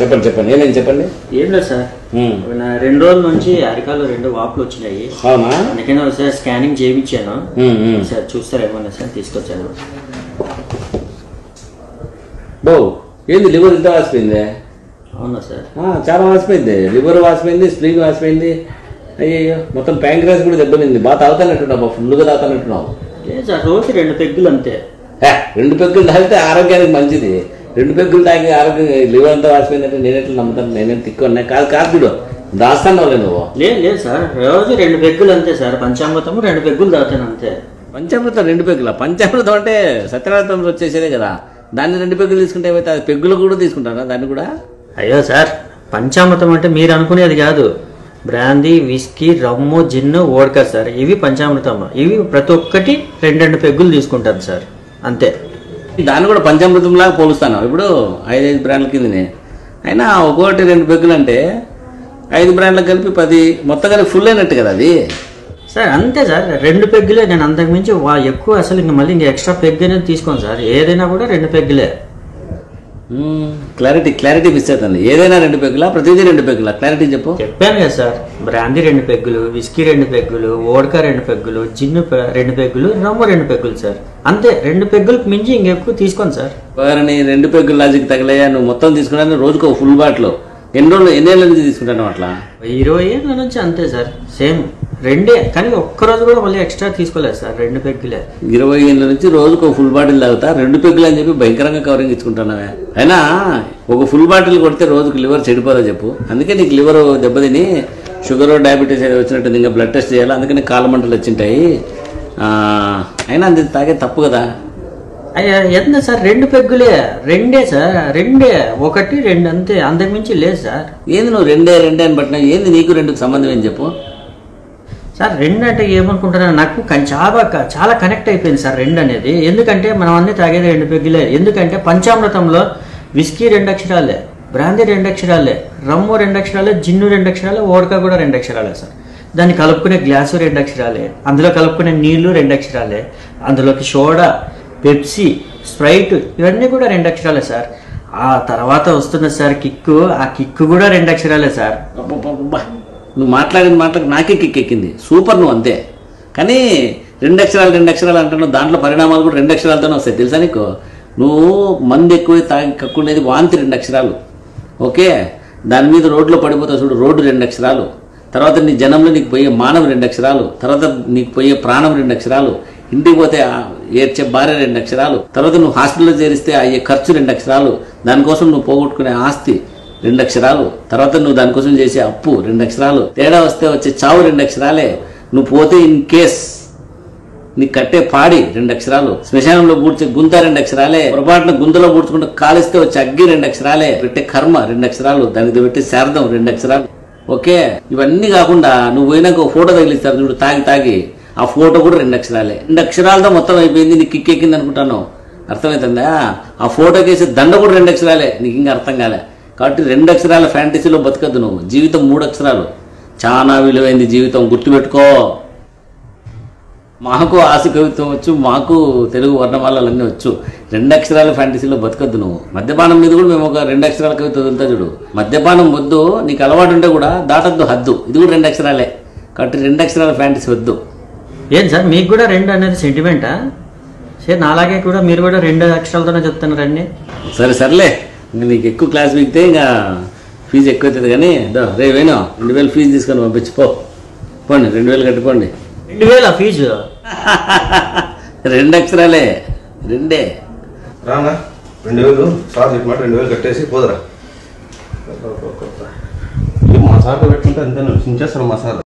చెప్పండి చెప్పండి ఏమేమి చెప్పండి. ఏం లేదు సార్, 2 రోజుల నుంచి అరికాల్లో 2 వాపులు వచ్చినాయి. అవునా? అందుకని ఒకసారి స్కానింగ్ చేయించాను సార్, చూస్తారేమన్నా సార్ తీసుకొచ్చాను. బో ఏంది లివర్ ఇంత వాసిపోయింది? అవునా సార్? చాలా వాసిపోయింది, లివర్ వాసిపోయింది, స్ప్లీన్ వాసిపోయింది. అయ్యో మొత్తం ప్యాంక్రాస్ కూడా దెబ్బతింది. బాగా తాగుతానట్టున్నావు, ఫుల్గా తాగుతానట్టున్నావు. లేదు సార్, రోజు 2 పెగ్గులు అంతే. 2 పెగ్గులు తాగితే ఆరోగ్యానికి మంచిది. 2 పెగ్గులు తాగి ఆరోగ్యం లివర్ అంతా వాసిపోయిందంటే నేనెట్లా నమ్ముతాను? నేనేం తిక్కున్నా కాదు కాదు చూడు దాస్తాను నువ్వు. లేదు సార్, రోజు 2 పెగ్గులు అంతే సార్. పంచామృతము 2 పెగ్గులు తాగుతాను అంతే. పంచామృతం 2 పెగ్గుల? పంచామృతం అంటే సత్యనారాయణ వచ్చేసేదే కదా, దాన్ని 2 పెగ్గులు తీసుకుంటే ఏమైతే అది పెగ్గులు కూడా తీసుకుంటారా దాన్ని కూడా? అయ్యో సార్, పంచామృతం అంటే మీరు అనుకునేది కాదు. బ్రాందీ, విస్కీ, రమ్ము, జిన్ను, వోడ్కా సార్, ఇవి పంచామృతం. ఇవి ప్రతి ఒక్కటి 2 పెగ్గులు తీసుకుంటారు సార్ అంతే. దాన్ని కూడా పంచామృతం లాగా పోలుస్తాను. ఇప్పుడు 5 బ్రాండ్ల కిందనే అయినా ఒక్కొక్కటి 2 పెగ్గులు అంటే 5 బ్రాండ్లకు కలిపి 10 మొత్తం కలిపి ఫుల్ అయినట్టు కదా అది సార్. అంతే సార్, 2 పెగ్గులే. నేను అంతకుమించి ఎక్కువ అసలు మళ్ళీ ఎక్స్ట్రా పెగ్ అనేది తీసుకోను సార్. ఏదైనా కూడా 2 పెగ్గులే. క్లారిటీ మిస్ అవుతుంది. ఏదైనా 2 పెగ్గులా? ప్రతిదీ 2 పెగ్గులా? క్లారిటీ చెప్పు. చెప్పాను కదా సార్, బ్రాందీ 2 పెగ్గులు, విస్కీ 2 పెగ్గులు, వోడ్కా 2 పెగ్గులు, జిన్ను 2 పెగ్గులు, రమ్ము 2 పెగ్గులు సార్ అంతే. 2 పెగ్గులకు మించి ఇంకెక్కువ తీసుకోండి సార్. వారిని 2 పెగ్గులు లాజిక్ తగలయ్యా. నువ్వు మొత్తం తీసుకున్నా రోజుకో ఫుల్ బాటిల్. ఎన్నేళ్ళ నుంచి తీసుకుంటాను అట్లా? 20 ఏళ్ళ నుంచి అంతే సార్. సేమ్ 2 కానీ ఒక్కరోజు కూడా మళ్ళీ ఎక్స్ట్రా తీసుకోలేదు సార్. 2 పెగ్గులే. 20 ఏళ్ళ నుంచి రోజుకు ఒక ఫుల్ బాటిల్ తాగుతా, 2 పెగ్గులు అని చెప్పి భయంకరంగా కవరింగ్ ఇచ్చుకుంటున్నావే. అయినా ఒక ఫుల్ బాటిల్ కొడితే రోజుకు లివర్ చెడిపోదా చెప్పు? అందుకే నీకు లివర్ దెబ్బతిని షుగర్, డయాబెటీస్ వచ్చినట్టు ఇంకా బ్లడ్ టెస్ట్ చేయాలి. అందుకని కాళ్ళమంటలు వచ్చింటాయి. అయినా అది తాగే తప్పు కదా. అయ్యా ఎంత సార్, 2 పెగ్గులే. 2 సార్, 2 1 2 అంతే, అంతకుమించి లేదు సార్. ఏంది నువ్వు 2 అని పట్టినా? ఏంది నీకు 2కు సంబంధం ఏం చెప్పు సార్. 2 అంటే ఏమనుకుంటున్నా, నాకు చాలా కనెక్ట్ అయిపోయింది సార్ 2 అనేది. ఎందుకంటే మనం అన్ని తాగేది 2 పెగ్గులే. ఎందుకంటే పంచామృతంలో విస్కీ 2 అక్షరాలే, బ్రాందీ 2 అక్షరాలే, రమ్ము 2 అక్షరాలే, జిన్ను 2 అక్షరాలే, వోడ్కా కూడా 2 అక్షరాలే సార్. దాన్ని కలుపుకునే గ్లాసు 2 అక్షరాలే, అందులో కలుపుకునే నీళ్లు 2 అక్షరాలే, అందులోకి సోడా, పెప్సీ, స్ప్రైట్ ఇవన్నీ కూడా 2 అక్షరాలే సార్. ఆ తర్వాత వస్తున్న సార్ కిక్కు, ఆ కిక్కు కూడా 2 అక్షరాలే సార్. నువ్వు మాట్లాడిన మాటలకు నాకే కిక్కెక్కింది. సూపర్ నువ్వు అంతే. కానీ 2 అక్షరాలు అంటున్నావు, దాంట్లో పరిణామాలు కూడా 2 అక్షరాలతోనే వస్తాయి తెలుసా నీకు? నువ్వు మందు ఎక్కువ తాగి కక్కునేది వాంతి 2 అక్షరాలు. ఓకే, దాని మీద రోడ్లో పడిపోతావు చూడు, రోడ్డు 2 అక్షరాలు. తర్వాత నీ జనంలో నీకు పోయే మానవ 2 అక్షరాలు. తర్వాత నీకు పోయే ప్రాణం 2 అక్షరాలు. ఇంటికి పోతే ఏడ్చే భార్య 2 అక్షరాలు. తర్వాత నువ్వు హాస్పిటల్లో చేరిస్తే అయ్యే ఖర్చు 2 అక్షరాలు. దానికోసం నువ్వు పోగొట్టుకునే ఆస్తి 2 అక్షరాలు. తర్వాత నువ్వు దానికోసం చేసే అప్పు 2 అక్షరాలు. తేడా వస్తే వచ్చే చావు 2 అక్షరాలే. నువ్వు పోతే ఇన్ కేస్ నీకు కట్టే పాడి 2 అక్షరాలు. శ్మశానంలో పూడ్చే గుంత 2 అక్షరాలే. పొరపాటున గుంతలో పూడ్చుకుంటూ కాలిస్తే వచ్చే అగ్గి 2 అక్షరాలే. పెట్టే కర్మ 2 అక్షరాలు. దానికి పెట్టే శారదం 2 అక్షరాలు. ఓకే, ఇవన్నీ కాకుండా నువ్వు పోయినాక ఒక ఫోటో తగిలిస్తారు చూడు తాగి, ఆ ఫోటో కూడా 2 అక్షరాలే. 2 అక్షరాలతో మొత్తం అయిపోయింది, నీకు కిక్కెక్కింది అనుకుంటాను. అర్థమవుతుందా? ఆ ఫోటోకి వేసే దండ కూడా 2 అక్షరాలే. నీకు ఇంకా అర్థం కాలే. కాబట్టి 2 అక్షరాల ఫ్యాంటసీలో బతకద్దు నువ్వు. జీవితం 3 అక్షరాలు. చాలా విలువైంది జీవితం, గుర్తుపెట్టుకో. మాకు ఆశ కవిత్వం వచ్చు, మాకు తెలుగు వర్ణమాలన్నీ వచ్చు. 2 అక్షరాల ఫ్యాంటసీలో బతకద్దు నువ్వు. మద్యపానం మీద కూడా మేము ఒక 2 అక్షరాల కవిత్వం వదులుతా చూడు. మద్యపానం వద్దు, నీకు అలవాటు ఉంటే కూడా దాటద్దు హద్దు. ఇది కూడా 2 అక్షరాలే. కాబట్టి 2 అక్షరాల ఫ్యాంటసీ వద్దు. ఏం సార్, మీకు కూడా 2 అనేది సెంటిమెంటా? సరే, నాలాగే కూడా మీరు కూడా 2 అక్షరాలతోనే చెప్తున్నారు అన్ని. సర్లే, నీకు ఎక్కువ క్లాస్ మిగితే ఇంకా ఫీజు ఎక్కువ అవుతుంది. కానీ రే వేణు 2000 ఫీజు తీసుకొని పంపించి పోండి. 2000 కట్టుకోండి. 2000 ఫీజు? 2 అక్షరాలే, 2 రానా 2000 సార్ చెప్పమాట 2000 కట్టేసి పోదురా. మా సార్ పెట్టుకుంటే అంతే, చించేస్తాను మా సార్.